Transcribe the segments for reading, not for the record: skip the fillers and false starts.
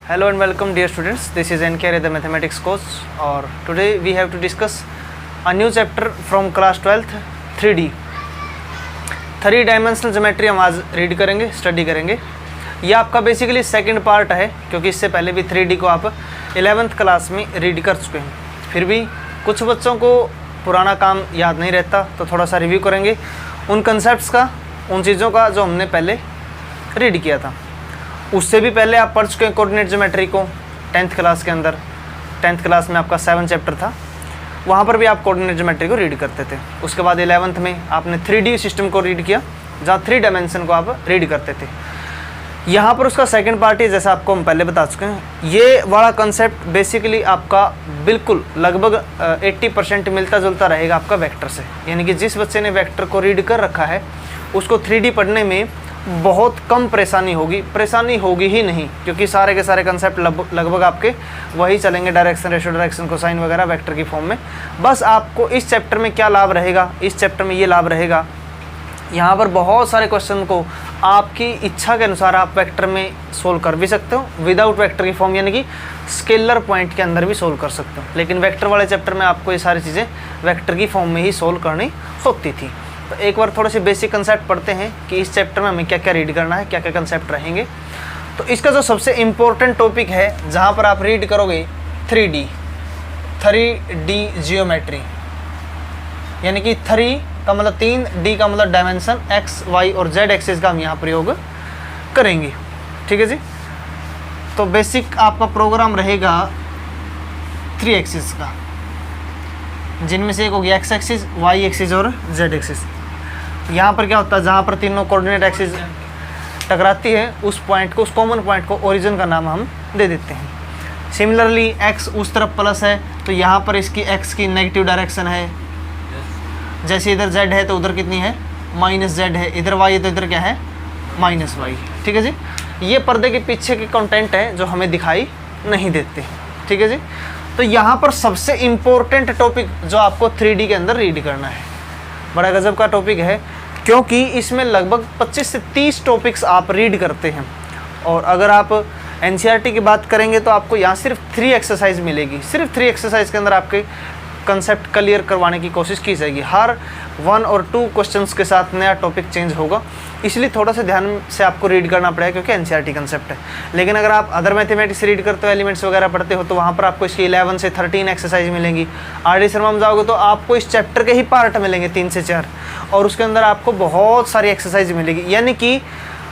Hello and welcome dear students, this is NK the mathematics coach और today we have to discuss a new chapter from class 12th 3D 3 dimensional geometry हम आज read करेंगे, study करेंगे। यह आपका basically second part है क्योंकि इससे पहले भी 3D को आप 11th क्लास में रीड कर चुके हैं। फिर भी कुछ बच्चों को पुराना काम याद नहीं रहता तो थोड़ा सा रिव्यू करेंगे उन कंसेप्ट्स का, उन चीज़ों का जो हमने पहले रीड किया था। उससे भी पहले आप पढ़ चुके हैं कोऑर्डिनेट ज्योमेट्री को 10th क्लास के अंदर। 10th क्लास में आपका 7 चैप्टर था, वहाँ पर भी आप कोऑर्डिनेट ज्योमेट्री को रीड करते थे। उसके बाद 11th में आपने 3D सिस्टम को रीड किया जहाँ 3 डायमेंशन को आप रीड करते थे। यहाँ पर उसका सेकंड पार्ट है, जैसा आपको हम पहले बता चुके हैं। ये वाला कंसेप्ट बेसिकली आपका बिल्कुल लगभग 80% मिलता जुलता रहेगा आपका वेक्टर से, यानी कि जिस बच्चे ने वेक्टर को रीड कर रखा है उसको 3D पढ़ने में बहुत कम परेशानी होगी ही नहीं, क्योंकि सारे के सारे कंसेप्ट लगभग आपके वही चलेंगे, डायरेक्शन, रेशो, डायरेक्शन, कोसाइन वगैरह वेक्टर की फॉर्म में। बस आपको इस चैप्टर में क्या लाभ रहेगा, इस चैप्टर में ये लाभ रहेगा, यहाँ पर बहुत सारे क्वेश्चन को आपकी इच्छा के अनुसार आप वेक्टर में सोल्व कर भी सकते हो, विदाउट वेक्टर की फॉर्म यानी कि स्केलर पॉइंट के अंदर भी सोल्व कर सकते हो। लेकिन वेक्टर वाले चैप्टर में आपको ये सारी चीज़ें वेक्टर की फॉर्म में ही सोल्व करनी होती थी। तो एक बार थोड़े से बेसिक कंसेप्ट पढ़ते हैं कि इस चैप्टर में हमें क्या क्या रीड करना है, क्या क्या कंसेप्ट रहेंगे। तो इसका जो सबसे इम्पोर्टेंट टॉपिक है जहाँ पर आप रीड करोगे 3D जियोमेट्री, यानी कि 3 का मतलब 3, D का मतलब डायमेंशन, X, Y और Z एक्सिस का हम यहाँ प्रयोग करेंगे। ठीक है जी। तो बेसिक आपका प्रोग्राम रहेगा 3 एक्सिस का, जिनमें से एक होगी X एक्सिस, Y एक्सिस और Z एक्सिस। यहाँ पर क्या होता है, जहाँ पर तीनों कोऑर्डिनेट एक्सिस टकराती है उस पॉइंट को, उस कॉमन पॉइंट को ओरिजिन का नाम हम दे देते हैं। सिमिलरली X उस तरफ प्लस है तो यहाँ पर इसकी X की नेगेटिव डायरेक्शन है, जैसे इधर Z है तो उधर कितनी है -Z है, इधर Y है तो इधर क्या है -Y। ठीक है जी। ये पर्दे के पीछे के कंटेंट है जो हमें दिखाई नहीं देते। ठीक है जी। तो यहाँ पर सबसे इम्पोर्टेंट टॉपिक जो आपको 3D के अंदर रीड करना है, बड़ा गजब का टॉपिक है क्योंकि इसमें लगभग 25 से 30 टॉपिक्स आप रीड करते हैं। और अगर आप NCERT की बात करेंगे तो आपको यहाँ सिर्फ 3 एक्सरसाइज मिलेगी। सिर्फ 3 एक्सरसाइज के अंदर आपके कंसेप्ट क्लियर करवाने की कोशिश की जाएगी। हर 1 और 2 क्वेश्चंस के साथ नया टॉपिक चेंज होगा, इसलिए थोड़ा सा ध्यान से आपको रीड करना पड़ेगा क्योंकि NCERT कंसेप्ट है। लेकिन अगर आप अदर मैथमेटिक्स रीड करते हो, एलिमेंट्स वगैरह पढ़ते हो, तो वहाँ पर आपको इसकी 11 से 13 एक्सरसाइज मिलेंगी। RD शर्मा में जाओगे तो आपको इस चैप्टर के ही पार्ट मिलेंगे 3 से 4, और उसके अंदर आपको बहुत सारी एक्सरसाइज मिलेगी, यानी कि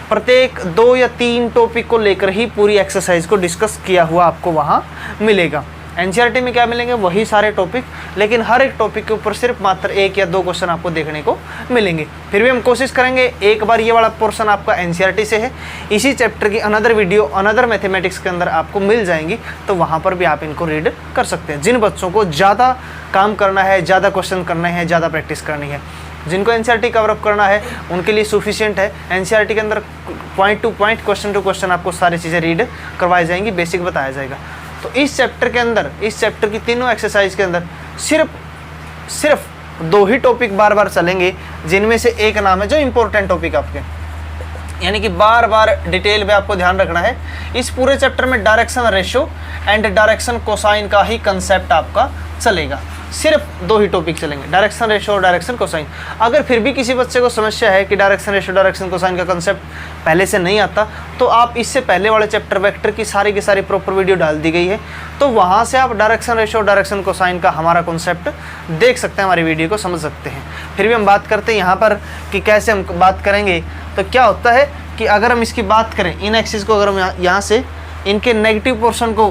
प्रत्येक 2 या 3 टॉपिक को लेकर ही पूरी एक्सरसाइज को डिस्कस किया हुआ आपको वहाँ मिलेगा। NCERT में क्या मिलेंगे, वही सारे टॉपिक, लेकिन हर एक टॉपिक के ऊपर सिर्फ मात्र 1 या 2 क्वेश्चन आपको देखने को मिलेंगे। फिर भी हम कोशिश करेंगे, एक बार ये वाला पोर्शन आपका NCERT से है, इसी चैप्टर की अनदर वीडियो अनदर मैथमेटिक्स के अंदर आपको मिल जाएंगी, तो वहाँ पर भी आप इनको रीड कर सकते हैं। जिन बच्चों को ज़्यादा काम करना है, ज़्यादा क्वेश्चन करने हैं, ज़्यादा प्रैक्टिस करनी है, जिनको NCERT कवरअप करना है उनके लिए सफिशिएंट है। NCERT के अंदर point to point, question to question आपको सारी चीज़ें रीड करवाई जाएंगी, बेसिक बताया जाएगा। तो इस चैप्टर के अंदर, इस चैप्टर की तीनों एक्सरसाइज के अंदर सिर्फ 2 ही टॉपिक बार बार चलेंगे, जिनमें से एक नाम है जो इम्पोर्टेंट टॉपिक आपके, यानी कि बार बार डिटेल में आपको ध्यान रखना है। इस पूरे चैप्टर में direction ratio and direction cosine का ही कंसेप्ट आपका चलेगा। सिर्फ 2 ही टॉपिक चलेंगे, डायरेक्शन रेशो और डायरेक्शन कोसाइन। अगर फिर भी किसी बच्चे को समस्या है कि डायरेक्शन रेशो, डायरेक्शन कोसाइन का कंसेप्ट पहले से नहीं आता, तो आप इससे पहले वाले चैप्टर वेक्टर की सारी की सारी प्रॉपर वीडियो डाल दी गई है, तो वहाँ से आप डायरेक्शन रेशो, डायरेक्शन कोसाइन का हमारा कॉन्सेप्ट देख सकते हैं, हमारी वीडियो को समझ सकते हैं। फिर भी हम बात करते हैं यहाँ पर कि कैसे हम बात करेंगे। तो क्या होता है कि अगर हम इसकी बात करें, इन एक्सिस को अगर हम यहाँ से इनके नेगेटिव पोर्शन को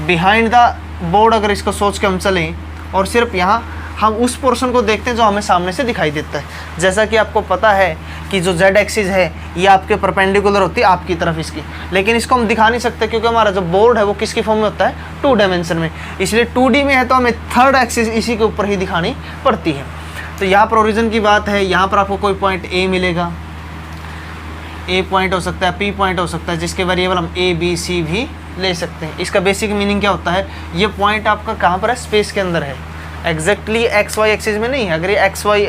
बिहाइंड द बोर्ड अगर इसको सोच के हम चलें और सिर्फ यहाँ हम उस पोर्शन को देखते हैं जो हमें सामने से दिखाई देता है। जैसा कि आपको पता है कि जो Z एक्सिस है ये आपके परपेंडिकुलर होती है आपकी तरफ इसकी, लेकिन इसको हम दिखा नहीं सकते क्योंकि हमारा जो बोर्ड है वो किसकी फॉर्म में होता है, 2 डायमेंशन में। इसलिए 2D में है तो हमें 3rd एक्सिस इसी के ऊपर ही दिखानी पड़ती है। तो यहाँ पर ओरिजिन की बात है, यहाँ पर आपको कोई पॉइंट A मिलेगा, A पॉइंट हो सकता है, P पॉइंट हो सकता है, जिसके वेरिएबल हम A, B, C भी ले सकते हैं। इसका बेसिक मीनिंग क्या होता है, ये पॉइंट आपका कहाँ पर है, स्पेस के अंदर है, एग्जैक्टली XY एक्सिस में नहीं है। अगर ये XY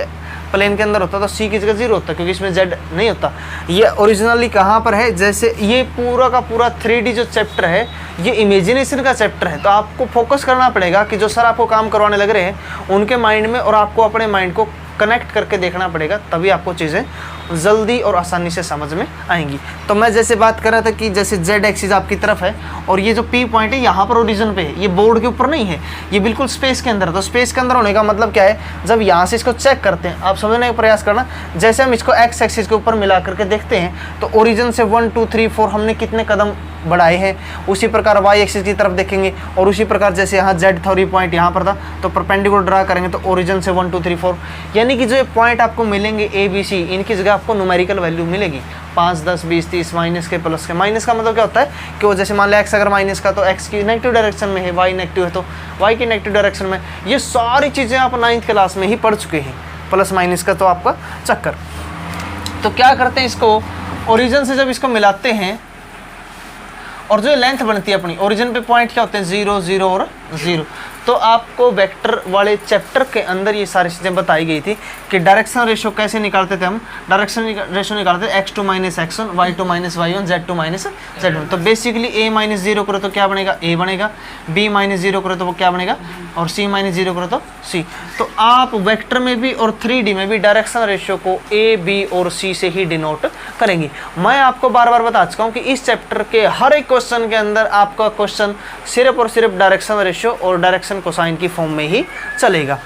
प्लेन के अंदर होता तो सी की जगह 0 होता, क्योंकि इसमें z नहीं होता। ये ओरिजिनली कहाँ पर है, जैसे ये पूरा का पूरा 3D जो चैप्टर है ये इमेजिनेशन का चैप्टर है, तो आपको फोकस करना पड़ेगा कि जो सर आपको काम करवाने लग रहे हैं उनके माइंड में, और आपको अपने माइंड को कनेक्ट करके देखना पड़ेगा, तभी आपको चीज़ें जल्दी और आसानी से समझ में आएंगी। तो मैं जैसे बात कर रहा था कि जैसे z एक्सिस आपकी तरफ है और ये जो P पॉइंट है यहाँ पर ओरिजिन पे है, ये बोर्ड के ऊपर नहीं है, ये बिल्कुल स्पेस के अंदर है। तो स्पेस के अंदर होने का मतलब क्या है, जब यहाँ से इसको चेक करते हैं, आप समझने का प्रयास करना, जैसे हम इसको x एक्सिस के ऊपर मिला करके देखते हैं तो ओरिजिन से 1 2 3 4 हमने कितने कदम बढ़ाए हैं, उसी प्रकार y एक्सिस की तरफ देखेंगे और उसी प्रकार जैसे यहाँ z थ्योरी पॉइंट यहाँ पर था तो परपेंडिकुलर ड्रा करेंगे तो ओरिजिन से 1 2 3 4, यानी कि जो ये पॉइंट आपको मिलेंगे A B C, इनकी जगह आपको न्यूमेरिकल वैल्यू मिलेगी 5 10 20 30 माइनस के प्लस के। माइनस का मतलब क्या होता है कि वो जैसे मान लिया x अगर माइनस का तो x की नेगेटिव डायरेक्शन में है, y नेगेटिव है तो y की नेगेटिव डायरेक्शन में। ये सारी चीज़ें आप 9th क्लास में ही पढ़ चुके हैं, प्लस माइनस का तो आपका चक्कर। तो क्या करते हैं, इसको ओरिजिन से जब इसको मिलाते हैं और जो लेंथ बनती है अपनी, ओरिजिन पे पॉइंट क्या होते हैं 0 0 और 0, तो आपको वेक्टर वाले चैप्टर के अंदर ये सारी चीज़ें बताई गई थी कि डायरेक्शन रेशो कैसे निकालते थे हम। डायरेक्शन रेशो निकालते थे x2 - x1 y2 - y1 z2 - z1। तो बेसिकली a - 0 करो तो क्या बनेगा, a बनेगा, b - 0 करो तो वो क्या बनेगा, और c - 0 करो तो c। तो आप वेक्टर में भी और 3D में भी डायरेक्शन रेशो को a b और c से ही डिनोट करेंगे। मैं आपको बार बार बता चुका हूँ कि इस चैप्टर के हर एक क्वेश्चन के अंदर आपका क्वेश्चन सिर्फ और सिर्फ डायरेक्शन रेशो और डायरेक्शन कोसाइन की फॉर्म में ही चलेगा।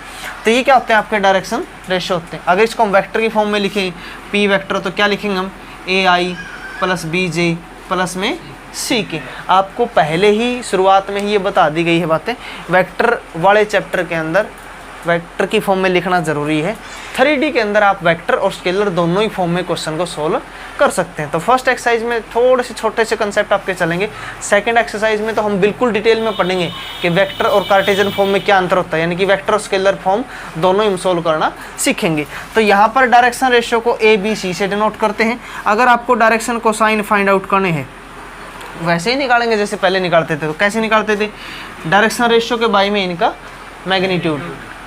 तो ये क्या होते हैं, आपके डायरेक्शन रेशो होते हैं। अगर इसको हम वेक्टर की फॉर्म में लिखें p वेक्टर, तो क्या लिखेंगे हम, ai प्लस bj प्लस में c के। आपको पहले ही शुरुआत में ही ये बता दी गई है बातें, वेक्टर वाले चैप्टर के अंदर वेक्टर की फॉर्म में लिखना ज़रूरी है। 3D के अंदर आप वेक्टर और स्केलर दोनों ही फॉर्म में क्वेश्चन को सोल्व कर सकते हैं। तो फर्स्ट एक्सरसाइज में थोड़े से छोटे से कंसेप्ट आपके चलेंगे, सेकंड एक्सरसाइज में तो हम बिल्कुल डिटेल में पढ़ेंगे कि वेक्टर और कार्टेशियन फॉर्म में क्या अंतर होता है, यानी कि वेक्टर और स्केलर फॉर्म दोनों ही सोल्व करना सीखेंगे। तो यहाँ पर डायरेक्शन रेशियो को ए बी सी से डिनोट करते हैं। अगर आपको डायरेक्शन कोसाइन फाइंड आउट करने हैं, वैसे ही निकालेंगे जैसे पहले निकालते थे। तो कैसे निकालते थे, डायरेक्शन रेशियो के बाई में इनका मैग्नीट्यूड,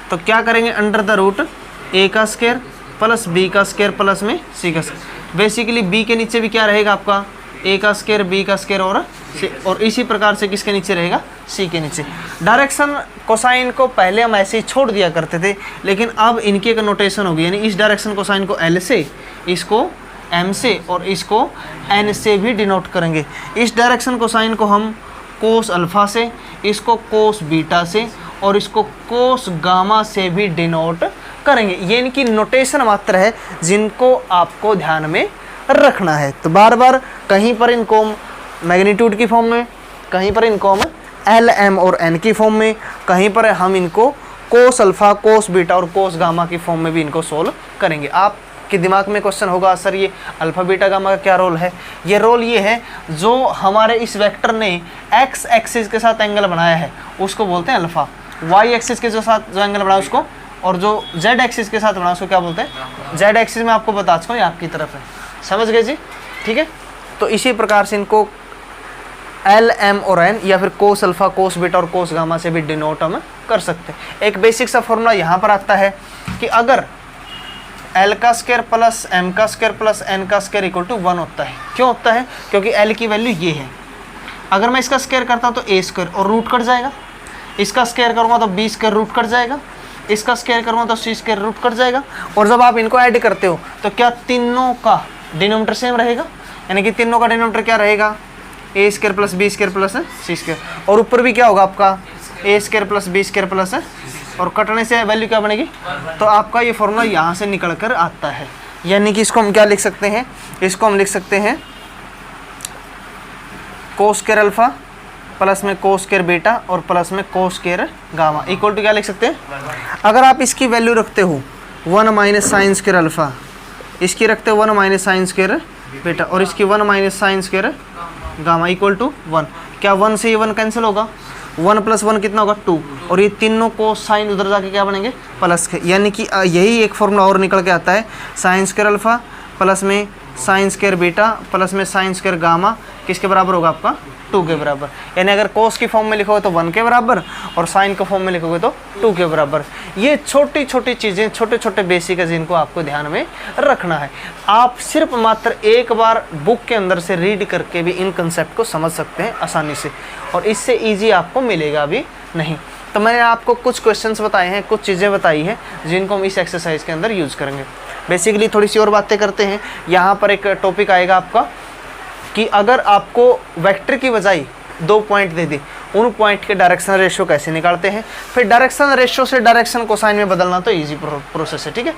तो क्या करेंगे, अंडर द रूट a का स्क्वायर प्लस b का स्क्वायर प्लस में c का स्क्वायर। बेसिकली b के नीचे भी क्या रहेगा आपका, a का स्क्वायर b का स्क्वायर और इसी प्रकार से किसके नीचे रहेगा, c के नीचे। डायरेक्शन कोसाइन को पहले हम ऐसे ही छोड़ दिया करते थे, लेकिन अब इनकी एक नोटेशन होगी, यानी इस डायरेक्शन कोसाइन को l से, इसको m से और इसको n से भी डिनोट करेंगे। इस डायरेक्शन कोसाइन को हम कोस अल्फा से, इसको कोस बीटा से और इसको कोस गामा से भी डिनोट करेंगे। ये इनकी नोटेशन मात्र है जिनको आपको ध्यान में रखना है। तो बार बार कहीं पर इनको हम मैग्नीट्यूड की फॉर्म में, कहीं पर इनको हम एल एम और एन की फॉर्म में, कहीं पर हम इनको कोस अल्फा कोस बीटा और कोस गामा की फॉर्म में भी इनको सोल्व करेंगे। आपके दिमाग में क्वेश्चन होगा, सर ये अल्फा बीटा गामा का क्या रोल है। ये रोल ये है, जो हमारे इस वेक्टर ने एक्स एक्सिस के साथ एंगल बनाया है उसको बोलते हैं अल्फा, वाई एक्सिस के साथ जो एंगल बनाया उसको, और जो जेड एक्सिस के साथ बनाया उसको क्या बोलते हैं, जेड एक्सिस में आपको बता चुका हूँ, ये आपकी तरफ है। समझ गए जी, ठीक है। तो इसी प्रकार से इनको एल एम और एन या फिर कोस अल्फा कोस बीटा और कोस गामा से भी डिनोट हम कर सकते हैं। एक बेसिक सा फॉर्मूला यहाँ पर आता है कि अगर एल का स्क्वायर प्लस एम का स्क्वायर प्लस एन का स्क्वायर इक्वल टू 1 होता है। क्यों होता है, क्योंकि एल की वैल्यू ये है। अगर मैं इसका स्क्वायर करता हूँ तो ए स्क्वायर और रूट कट जाएगा, इसका स्क्वायर करूँगा तो बी स्क्वायर रूट कट जाएगा, इसका स्क्वायर करूँगा तो सी स्क्वायर रूट कट जाएगा। और जब आप इनको ऐड करते हो तो क्या तीनों का डिनोमिनेटर सेम रहेगा, यानी कि तीनों का डिनोमिनेटर क्या रहेगा, A square plus B square plus C square, और ऊपर भी क्या होगा आपका A square plus B square plus, और कटने से वैल्यू क्या बनेगी। तो आपका ये फॉर्मूला यहाँ से निकल कर आता है, यानी कि इसको हम क्या लिख सकते हैं, इसको हम लिख सकते हैं कोस स्क्वायर अल्फा प्लस में कोस स्क्वायर बीटा और प्लस में cos square gamma equal to क्या लिख सकते हैं। अगर आप इसकी वैल्यू रखते हो 1 माइनस साइन स्क्वायर अल्फा, इसकी रखते हो 1 माइनस साइन स्क्वायर बीटा और इसकी 1 minus sine square gamma equal to 1, क्या 1 से ये 1 कैंसिल होगा, 1 प्लस 1 कितना होगा 2, और ये तीनों को साइन उधर जाके क्या बनेंगे प्लस के, यानी कि यही एक फॉर्मूला और निकल के आता है, साइन स्क्वायर अल्फा प्लस में साइन स्क्वायर बीटा प्लस में साइन स्क्वायर गामा किसके बराबर होगा आपका 2 के बराबर। यानी अगर कोस की फॉर्म में लिखोगे तो 1 के बराबर और साइन के फॉर्म में लिखोगे तो 2 के बराबर। ये छोटी छोटी चीज़ें, छोटे छोटे बेसिक है जिनको आपको ध्यान में रखना है। आप सिर्फ मात्र एक बार बुक के अंदर से रीड करके भी इन कंसेप्ट को समझ सकते हैं आसानी से, और इससे ईजी आपको मिलेगा भी नहीं। तो मैंने आपको कुछ क्वेश्चंस बताए हैं, कुछ चीज़ें बताई हैं जिनको हम इस एक्सरसाइज के अंदर यूज़ करेंगे। बेसिकली थोड़ी सी और बातें करते हैं। यहाँ पर एक टॉपिक आएगा आपका कि अगर आपको वेक्टर की बजाय 2 पॉइंट दे दे, उन पॉइंट के डायरेक्शन रेशियो कैसे निकालते हैं। फिर डायरेक्शन रेशियो से डायरेक्शन कोसाइन में बदलना तो इजी प्रोसेस है, ठीक है।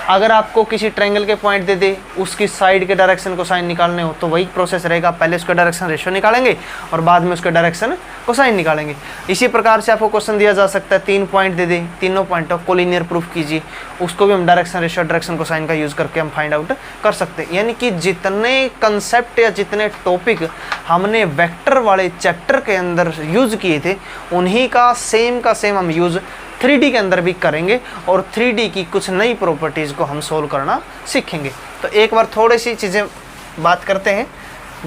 अगर आपको किसी ट्रायंगल के पॉइंट दे दे, उसकी साइड के डायरेक्शन कोसाइन निकालने हो तो वही प्रोसेस रहेगा, पहले उसका डायरेक्शन रेशियो निकालेंगे और बाद में उसका डायरेक्शन कोसाइन निकालेंगे। इसी प्रकार से आपको क्वेश्चन दिया जा सकता है 3 पॉइंट दे दे, तीनों पॉइंट को कोलिनियर प्रूफ कीजिए, उसको भी हम डायरेक्शन रेशियो डायरेक्शन कोसाइन का यूज़ करके हम फाइंड आउट कर सकते हैं। यानी कि जितने कंसेप्ट या जितने टॉपिक हमने वेक्टर वाले चैप्टर के अंदर यूज़ किए थे उन्हीं का सेम हम यूज़ 3D के अंदर भी करेंगे और 3D की कुछ नई प्रॉपर्टीज़ को हम सोल्व करना सीखेंगे। तो एक बार थोड़ी सी चीज़ें बात करते हैं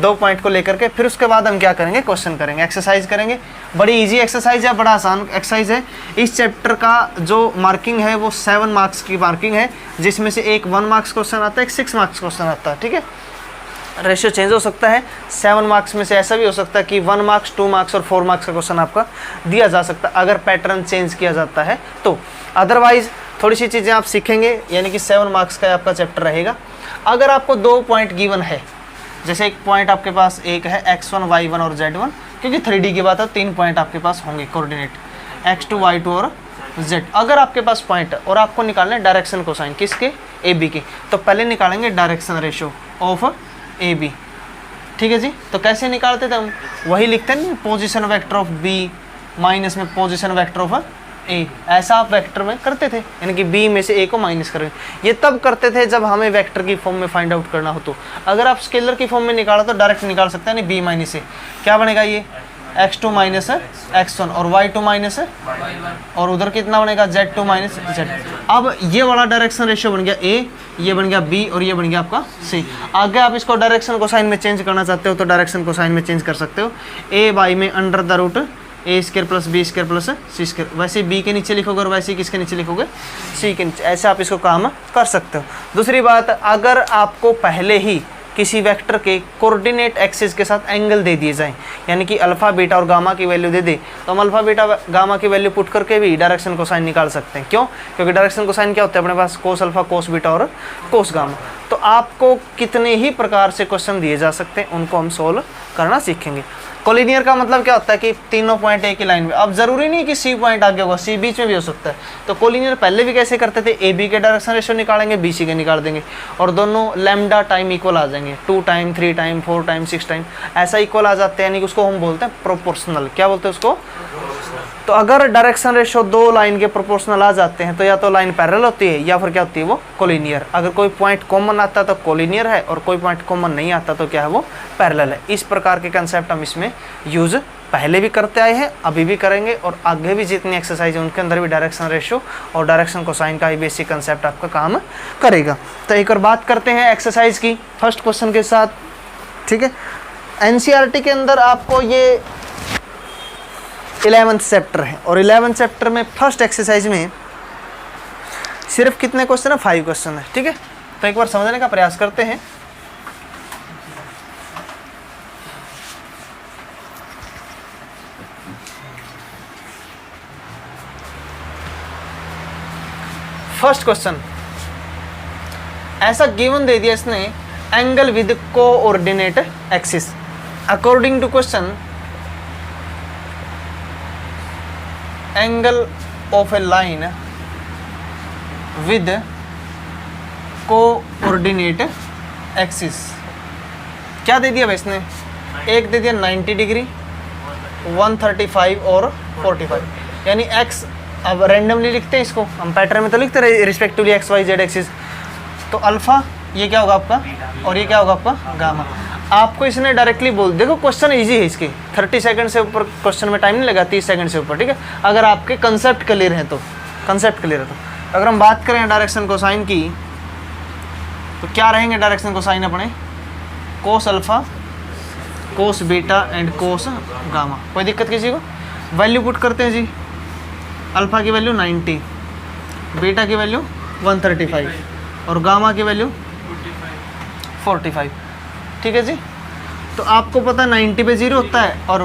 2 पॉइंट को लेकर के, फिर उसके बाद हम क्या करेंगे, क्वेश्चन करेंगे, एक्सरसाइज करेंगे। बड़ी इजी एक्सरसाइज है, बड़ा आसान एक्सरसाइज है। इस चैप्टर का जो मार्किंग है वो 7 मार्क्स की मार्किंग है, जिसमें से एक 1 मार्क्स क्वेश्चन आता है, एक 6 मार्क्स क्वेश्चन आता है, ठीक है। रेशियो चेंज हो सकता है। 7 मार्क्स में से ऐसा भी हो सकता है कि 1 मार्क्स 2 मार्क्स और 4 मार्क्स का क्वेश्चन आपका दिया जा सकता है अगर पैटर्न चेंज किया जाता है तो। अदरवाइज थोड़ी सी चीज़ें आप सीखेंगे, यानी कि 7 मार्क्स का आपका चैप्टर रहेगा। अगर आपको 2 पॉइंट गिवन है, जैसे एक पॉइंट आपके पास एक है x1 y1 और z1, क्योंकि 3D की बात है 3 पॉइंट आपके पास होंगे कोऑर्डिनेट x2 y2 और z। अगर आपके पास पॉइंट है और आपको निकालना है डायरेक्शन कोसाइन किसके, AB के, तो पहले निकालेंगे डायरेक्शन रेशियो ऑफ AB, ठीक है जी। तो कैसे निकालते थे हम, वही लिखते हैं position vector of B minus में पोजीशन वेक्टर ऑफ A, ऐसा आप वेक्टर में करते थे, यानी कि B में से A को माइनस करेंगे। ये तब करते थे जब हमें वेक्टर की फॉर्म में फाइंड आउट करना हो। तो अगर आप स्केलर की फॉर्म में निकाला तो डायरेक्ट निकाल सकते हैं, यानी B माइनस A क्या बनेगा, ये x2 माइनस x1 और y2 माइनस और उधर कितना बनेगा z2 माइनस z। अब ये वाला डायरेक्शन रेशियो बन गया A, ये बन गया B और ये बन गया आपका C। आगे आप इसको डायरेक्शन कोसाइन में चेंज करना चाहते हो तो डायरेक्शन कोसाइन में चेंज कर सकते हो। A बाई में under the root A square plus B square plus C square, वैसे B के नीचे लिखोगे और वैसे किसके नीचे लिखोगे, C के नीचे। ऐसे आप इसको काम कर सकते हो। दूसरी बात, अगर आपको पहले ही किसी वेक्टर के कोऑर्डिनेट एक्सिस के साथ एंगल दे दिए जाएं, यानी कि अल्फा बीटा और गामा की वैल्यू दे दे, तो हम अल्फा बीटा गामा की वैल्यू पुट करके भी डायरेक्शन कोसाइन निकाल सकते हैं। क्यों, क्योंकि डायरेक्शन कोसाइन क्या होता है अपने पास, कोस अल्फा कोस बीटा और कोस गामा। तो आपको कितने ही प्रकार से क्वेश्चन दिए जा सकते हैं, उनको हम सोल्व करना सीखेंगे। कोलिनियर का मतलब क्या होता है कि तीनों पॉइंट एक ही लाइन में। अब जरूरी नहीं कि C पॉइंट आगे होगा, C बीच में भी हो सकता है। तो कोलिनियर पहले भी कैसे करते थे, AB के डायरेक्शन रेशियो निकालेंगे, BC के निकाल देंगे और दोनों लैम्डा टाइम इक्वल आ जाएंगे, 2 टाइम 3 टाइम 4 टाइम 6 टाइम ऐसा इक्वल आ जाते हैं, यानी कि उसको हम बोलते हैं प्रोपोर्शनल। क्या बोलते हैं उसको, तो अगर डायरेक्शन रेशियो 2 लाइन के प्रोपोर्शनल आ जाते हैं तो या तो लाइन पैरेलल होती है या फिर क्या होती है वो कोलिनियर। अगर कोई पॉइंट कॉमन आता है तो कोलिनियर है और कोई पॉइंट कॉमन नहीं आता तो क्या है वो पैरेलल है। इस प्रकार के कंसेप्ट हम इसमें यूज पहले भी करते आए हैं, अभी भी करेंगे और आगे भी जितनी एक्सरसाइज है उनके अंदर भी डायरेक्शन रेशियो और डायरेक्शन कोसाइन का ही बेसिक कंसेप्ट आपका काम करेगा। तो एक और बात करते हैं एक्सरसाइज की फर्स्ट क्वेश्चन के साथ, ठीक है। NCERT के अंदर आपको ये 11th चैप्टर है और 11th चैप्टर में फर्स्ट एक्सरसाइज में सिर्फ कितने क्वेश्चन है, 5 क्वेश्चन है, ठीक है। तो एक बार समझने का प्रयास करते हैं। फर्स्ट क्वेश्चन, ऐसा गिवन दे दिया इसने, angle with coordinate axis. According to question, angle of a line with coordinate axis क्या दे दिया भाई इसने, एक दे दिया 90 डिग्री, 135 और 45, यानी x। अब रैंडमली लिखते हैं इसको, हम पैटर्न में तो लिखते रहे respectively X Y Z axis. तो अल्फा ये क्या होगा आपका और ये क्या होगा आपका गामा। आपको इसने डायरेक्टली बोल, देखो क्वेश्चन इजी है इसके, 30 सेकंड से ऊपर क्वेश्चन में टाइम नहीं लगा, 30 सेकंड से ऊपर, ठीक है। अगर आपके कंसेप्ट क्लियर है तो, कंसेप्ट क्लियर है तो। अगर हम बात करें डायरेक्शन कोसाइन की, तो क्या रहेंगे डायरेक्शन कोसाइन अपने, cos alpha, cos beta and cos gamma. कोई दिक्कत किसी को? वैल्यू पुट करते हैं जी, अल्फा की वैल्यू 90, बीटा की वैल्यू 135 और गामा की वैल्यू 45। ठीक है जी। तो आपको पता है 90 पे 0 होता है और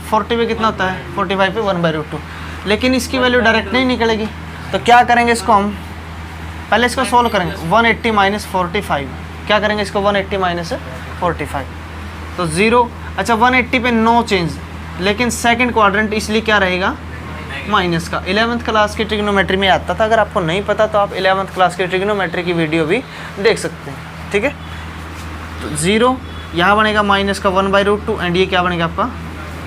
40 पे कितना होता है, 45 पे 1/√2, लेकिन इसकी वैल्यू डायरेक्ट नहीं निकलेगी। तो क्या करेंगे इसको हम, पहले इसको सोल्व करेंगे। 180 माइनस 45, क्या करेंगे इसको, 180 माइनस 45 तो 0। अच्छा 180 पे नो चेंज, लेकिन सेकंड क्वाड्रेंट इसलिए क्या रहेगा, माइनस का। 11th क्लास की ट्रिग्नोमेट्री में आता था, अगर आपको नहीं पता तो आप 11th क्लास की ट्रिग्नोमेट्री की वीडियो भी देख सकते हैं। ठीक है, तो 0 यहाँ बनेगा माइनस का 1/√2 एंड ये क्या बनेगा आपका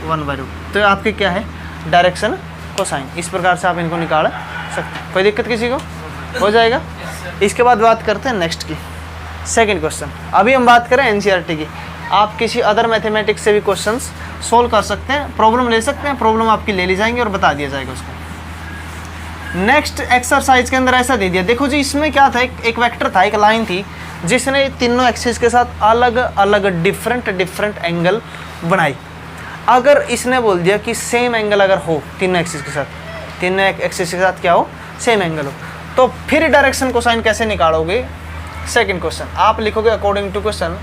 1/√2। तो आपके क्या है, डायरेक्शन कोसाइन। इस प्रकार से आप इनको निकाल सकते हैं। कोई दिक्कत किसी को? हो जाएगा। इसके बाद बात करते हैं नेक्स्ट की, सेकंड क्वेश्चन। अभी हम बात करें एनसीईआरटी की। आप किसी अदर मैथमेटिक्स से भी क्वेश्चंस सोल्व कर सकते हैं, प्रॉब्लम ले सकते हैं, प्रॉब्लम आपकी ले ली जाएंगी और बता दिया जाएगा उसको। नेक्स्ट एक्सरसाइज के अंदर ऐसा दे दिया, देखो जी इसमें क्या था, एक वेक्टर था, एक लाइन थी जिसने तीनों एक्सिस के साथ अलग अलग डिफरेंट एंगल बनाई। अगर इसने बोल दिया कि सेम एंगल अगर हो तीनों एक्सिस के साथ, तीनों एक्सिस के साथ क्या हो, सेम एंगल हो, तो फिर डायरेक्शन कोसाइन कैसे निकालोगे। सेकंड क्वेश्चन आप लिखोगे अकॉर्डिंग टू क्वेश्चन,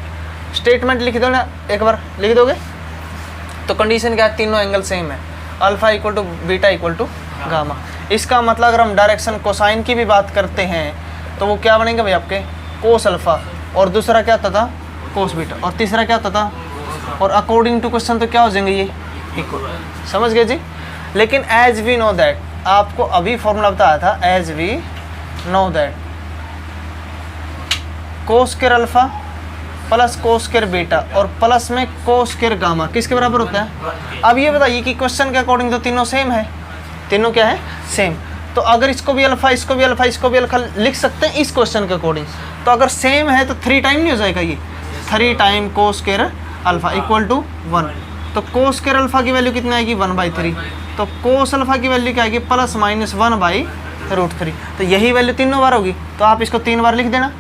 स्टेटमेंट लिख दो ना, एक बार लिख दोगे। तो कंडीशन क्या है, तीनों एंगल सेम है, alpha equal to beta equal to gamma. इसका मतलब अगर हम डायरेक्शन कोसाइन की भी बात करते हैं तो वो क्या बनेंगे भाई आपके, कोस अल्फा, और दूसरा क्या होता था, कोस बीटा, और तीसरा क्या होता था, और अकॉर्डिंग टू क्वेश्चन तो क्या हो जाएंगे ये इक्वल। समझ गए जी। लेकिन एज वी नो दैट, आपको अभी फॉर्मूला बताया था, as we know that cos square alpha plus cos square beta और प्लस में कोस स्क्वायर गामा किसके बराबर होता है। अब ये बताइए कि क्वेश्चन के अकॉर्डिंग तो तीनों सेम है, तीनों क्या है, सेम। तो अगर इसको भी अल्फा, इसको भी अल्फा, इसको भी अल्फा लिख सकते हैं इस क्वेश्चन के अकॉर्डिंग। तो अगर सेम है तो 3 टाइम नहीं हो जाएगा ये, 3 time cos square alpha equal to 1। तो कोस स्क्वायर अल्फा की वैल्यू कितनी आएगी, 1/3। तो कोस अल्फा की वैल्यू क्या आएगी, प्लस माइनस 1/√3। तो यही वैल्यू तीनों बार होगी, तो आप इसको 3 बार लिख देना,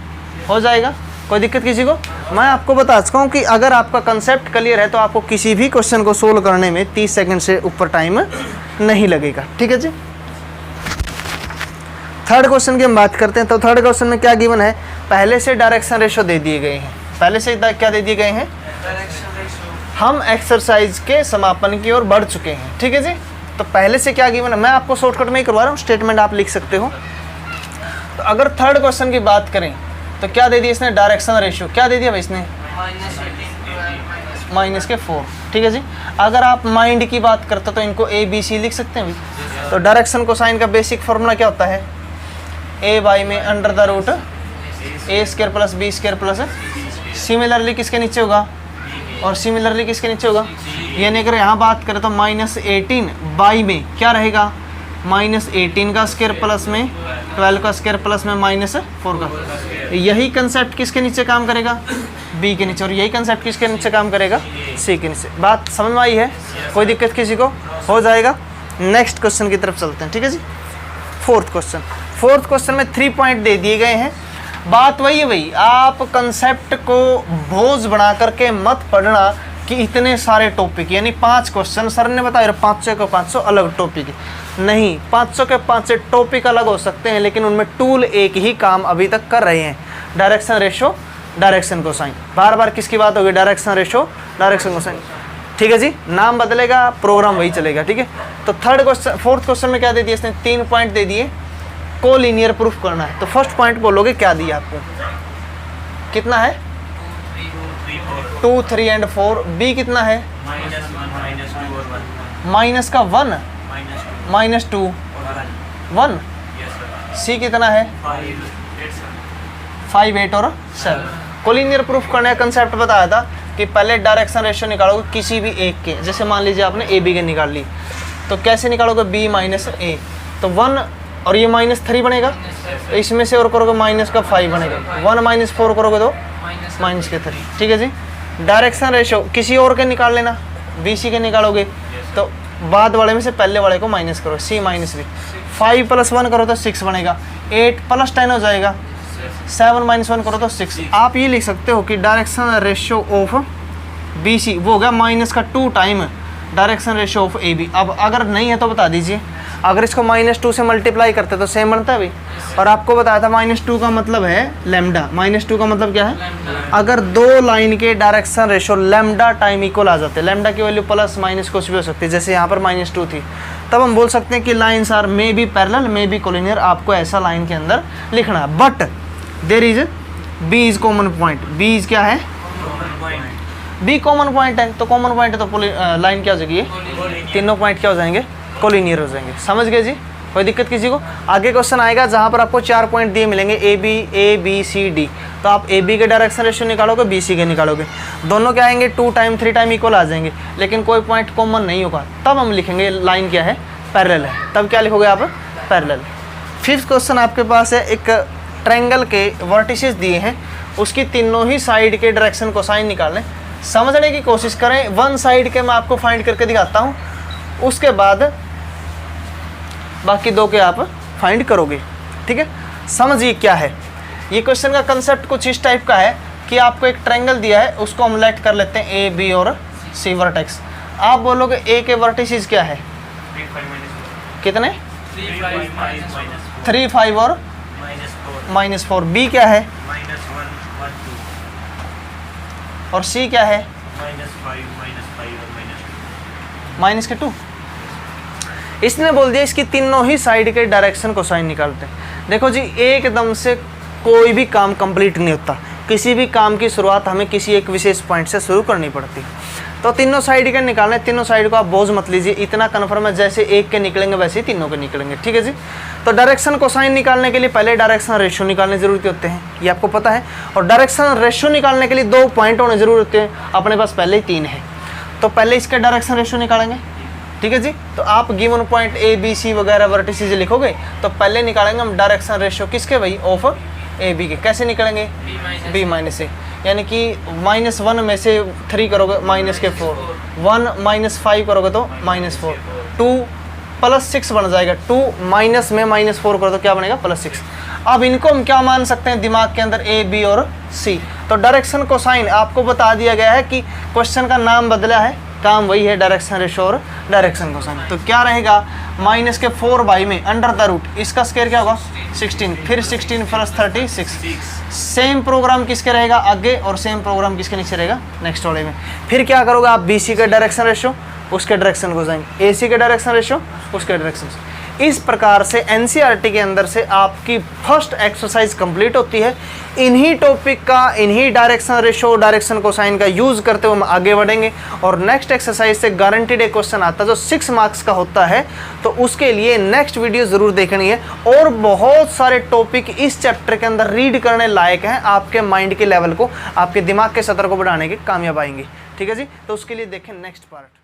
हो जाएगा। कोई दिक्कत किसी को? मैं आपको बता सकता हूँ कि अगर आपका कंसेप्ट क्लियर है तो आपको किसी भी क्वेश्चन को सोल्व करने में 30 सेकंड से ऊपर टाइम नहीं लगेगा। ठीक है जी। थर्ड क्वेश्चन की हम बात करते हैं। तो थर्ड क्वेश्चन में क्या गिवन है, पहले से डायरेक्शन रेशो दे दिए गए हैं, पहले से क्या दे दिए गए हैं, हम एक्सरसाइज के समापन की ओर बढ़ चुके हैं। ठीक है जी। तो पहले से क्या गिवन है, मैं आपको शॉर्टकट में ही करवा रहा हूँ, स्टेटमेंट आप लिख सकते हो। तो अगर थर्ड क्वेश्चन की बात करें तो क्या दे दिया इसने, डायरेक्शन रेशियो क्या दे दिया भाई इसने, -4। ठीक है जी। अगर आप माइंड की बात करते तो इनको ABC लिख सकते हैं भाई। तो डायरेक्शन कोसाइन का बेसिक फॉर्मूला क्या होता है, A/, में √A² plus B² plus, similarly किसके नीचे होगा, और सिमिलरली किसके नीचे होगा, यानी अगर यहाँ बात करें तो -18 में क्या रहेगा, -18 का स्क्वायर प्लस में 12 का स्क्वायर प्लस में -4 का। यही कंसेप्ट किसके नीचे काम करेगा, B के नीचे, और यही कंसेप्ट किसके नीचे काम करेगा, C के नीचे। बात समझ में आई है? कोई दिक्कत किसी को? हो जाएगा। नेक्स्ट क्वेश्चन की तरफ चलते हैं। ठीक है जी। फोर्थ क्वेश्चन में 3 पॉइंट दे दिए गए हैं। बात वही है भाई, आप कंसेप्ट को बोझ बना करके मत पढ़ना कि इतने सारे टॉपिक, यानी 5 क्वेश्चन सर ने बताया 500 के 500 अलग टॉपिक नहीं, 500 के 500 टॉपिक अलग हो सकते हैं, लेकिन उनमें टूल एक ही काम अभी तक कर रहे हैं, डायरेक्शन रेशो, डायरेक्शन कोसाइन। बार बार किसकी बात होगी, डायरेक्शन रेशो, डायरेक्शन कोसाइन। ठीक है जी। नाम बदलेगा, प्रोग्राम वही चलेगा। ठीक है। तो फोर्थ क्वेश्चन में क्या दे दिया इसने, 3 पॉइंट दे दिए, को लीनियर प्रूफ करना है। तो फर्स्ट पॉइंट बोलोगे क्या दिया आपको, कितना है, 2, 3 एंड 4। बी कितना है, माइनस का 1, -2, 1। सी कितना है, 5, 8 और 7। कोलिनियर प्रूफ करने का कंसेप्ट बताया था कि पहले डायरेक्शन रेशियो निकालोगे किसी भी एक के, जैसे मान लीजिए आपने ए बी के निकाल ली, तो कैसे निकालोगे, B - A। तो 1 और ये -3 बनेगा, तो इसमें से और करोगे -5 बनेगा, 1 - 4 करोगे तो -3। ठीक है जी। डायरेक्शन रेशियो किसी और के निकाल लेना, BC के निकालोगे तो बाद वाले में से पहले वाले को माइनस करो, C - B। 5 + 1 करो तो 6 बनेगा, 8 + 10 हो जाएगा 7 माइनस 1 करो तो 6। आप ये लिख सकते हो कि direction ratio of B C वो हो गया माइनस का 2 time direction ratio of A B. अब अगर नहीं है तो बता दीजिए, अगर इसको -2 से मल्टीप्लाई करते तो सेम बनता है भाई। और आपको बताया था -2 का मतलब है लैम्डा। -2 का मतलब क्या है? अगर दो लाइन के direction ratio lambda time equal आ जाते हैं, लैम्डा की वैल्यू प्लस माइनस कुछ भी हो सकती है, जैसे यहाँ पर -2 थी, तब हम बोल सकते हैं कि lines are may be parallel may be collinear. आपको ऐसा लाइन के अंदर लिखना है। But there is B is common point. B is क्या है? बी कॉमन पॉइंट है, तो कॉमन पॉइंट है तो लाइन क्या हो जाएगी? तीनों पॉइंट क्या हो जाएंगे? कोलिनियर हो जाएंगे। समझ गए जी? कोई दिक्कत किसी को? आगे क्वेश्चन आएगा जहाँ पर आपको 4 पॉइंट दिए मिलेंगे ए बी सी डी, तो आप ए बी के डायरेक्शन रेशियो निकालोगे, बी सी के निकालोगे, दोनों क्या आएंगे? 2 टाइम 3 टाइम इक्वल आ जाएंगे, लेकिन कोई पॉइंट कॉमन नहीं होगा। तब हम लिखेंगे लाइन क्या है? पैरेलल है। तब क्या लिखोगे आप? पैरेलल। 5th क्वेश्चन आपके पास है, एक ट्रायंगल के वर्टिसेस दिए हैं, उसकी तीनों ही साइड के डायरेक्शन कोसाइन निकालने। समझने की कोशिश करें। वन साइड के मैं आपको फाइंड करके दिखाता हूँ, उसके बाद बाकी 2 के आप फाइंड करोगे। ठीक है? समझिए क्या है ये क्वेश्चन का कंसेप्ट। कुछ इस टाइप का है कि आपको एक ट्रायंगल दिया है, उसको हम लेट कर लेते हैं ए बी और सी वर्टेक्स। आप बोलोगे ए के वर्टिसेस क्या है? कितने? 3 5 और -4। बी क्या है? और सी क्या है? -2। इसने बोल दिया इसकी तीनों ही साइड के डायरेक्शन को साइन निकालते हैं। देखो जी, एकदम से कोई भी काम कंप्लीट नहीं होता। किसी भी काम की शुरुआत हमें किसी एक विशेष पॉइंट से शुरू करनी पड़ती है। तो तीनों साइड के निकालने, तीनों साइड को आप बोझ मत लीजिए, इतना कन्फर्म है जैसे एक के निकलेंगे वैसे ही तीनों के निकलेंगे। ठीक है जी? तो डायरेक्शन को साइन निकालने के लिए पहले डायरेक्शन रेशियो निकालने जरूरत होते हैं, ये आपको पता है। और डायरेक्शन रेशियो निकालने के लिए 2 पॉइंट होने जरूर होते हैं, अपने पास पहले ही 3 है। तो पहले इसके डायरेक्शन रेशियो निकालेंगे। ठीक है जी? तो आप given point A B C वगैरह वर्टिसेस लिखोगे तो पहले निकालेंगे हम डायरेक्शन रेशियो किसके भाई? ऑफ ए बी के। कैसे निकालेंगे? बी माइनस ए, यानी कि -1 में से 3 करोगे -4, 1 -5 करोगे तो -4, 2 + 6 बन जाएगा। 2 माइनस में -4 करो तो क्या बनेगा? +6। अब इनको हम क्या मान सकते हैं दिमाग के अंदर? ए बी और सी। तो डायरेक्शन कोसाइन आपको बता दिया गया है कि क्वेश्चन का नाम बदला है, काम वही है, डायरेक्शन रेशियो और डायरेक्शन कोसाइन। तो क्या रहेगा? -4 में √, इसका स्क्वायर क्या होगा? 16, फिर 16 + 36। सेम प्रोग्राम किसके रहेगा? आगे, और सेम प्रोग्राम किसके नीचे रहेगा? नेक्स्ट वाले में। फिर क्या करोगे आप? बी सी का डायरेक्शन रेशियो, उसके डायरेक्शन कोसाइन, ए सी का डायरेक्शन रेशियो, उसके डायरेक्शन। इस प्रकार से एनसीईआरटी के अंदर से आपकी फर्स्ट एक्सरसाइज कंप्लीट होती है। इन्हीं टॉपिक का, इन्हीं डायरेक्शन रेशियो, डायरेक्शन कोसाइन का यूज़ करते हुए हम आगे बढ़ेंगे। और नेक्स्ट एक्सरसाइज से गारंटीड एक क्वेश्चन आता है जो 6 मार्क्स का होता है, तो उसके लिए नेक्स्ट वीडियो ज़रूर देखनी है। और बहुत सारे टॉपिक इस चैप्टर के अंदर रीड करने लायक हैं, आपके माइंड के लेवल को, आपके दिमाग के सतर को बढ़ाने के कामयाब आएंगे। ठीक है जी? तो उसके लिए देखें नेक्स्ट पार्ट।